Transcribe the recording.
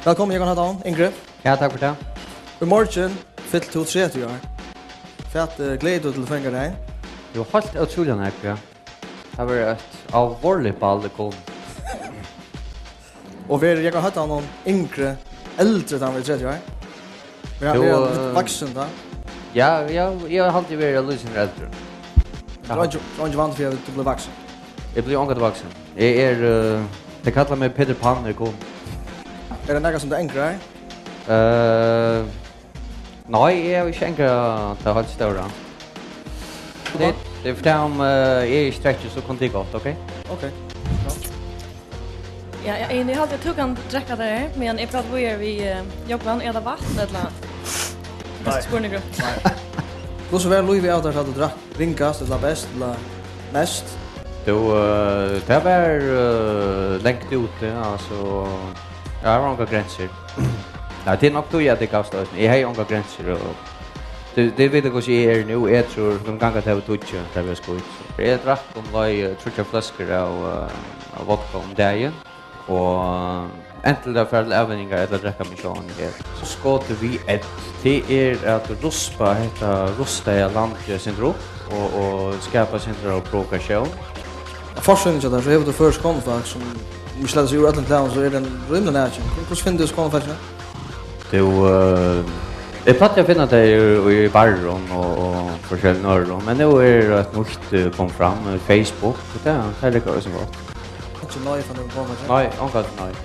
Velkommen, jeg kan ha dagen, Ingrid. Ja, takk for det. I morgen fyllt du 30 år. Fett gleder du til å fenge deg? Du har helt utrolig nært, ja. Det var et alvorlig ball det kom. Og jeg kan ha noen yngre, eldre enn vi 30 år. Vi har litt vaksen da. Ja, jeg har alltid vært lysen eldre. Du er ikke vant for at du blir vaksen. Jeg blir ångat vaksen. Det kallar meg Peter Pan når jeg kom. Er det noe som du er yngre her? Nei, jeg er ikke yngre til helt større. Det er for det om jeg stretcher så kan det godt, ok? Ok. Ja, jag hade tog kan dricka där, men jag pratade vi jobban är det vatten eller bäst spårningar. Hur så väl Louis vi out där hade drack ringkast eller bäst eller mest. Då det var längt ute alltså jag har några gränser. Ja, det är nog då jag det gavs då. Jag har några gränser och det vet jag hur jag är nu. Jag tror de gånger det var touch där vi ska ut. Jag drack tre flaskor av vodka om dagen. Og enten det for avvenninger eller drekka misjonen her. Så skåter vi det at ruspa heter rusta landsyndrom og skapa syndrom og provokasjon. Forskjellen til det, så har du først konfakt som vi slett gjør etter klæven, så den rymlig nærkjent. Hvordan finner du konfakten? Jeg prater å finne det i barron og forskjellige norron, men nå et nytt kom fram, Facebook, det er litt som godt. Ikke nøye for noen konfakten? Nei, omkring nøye.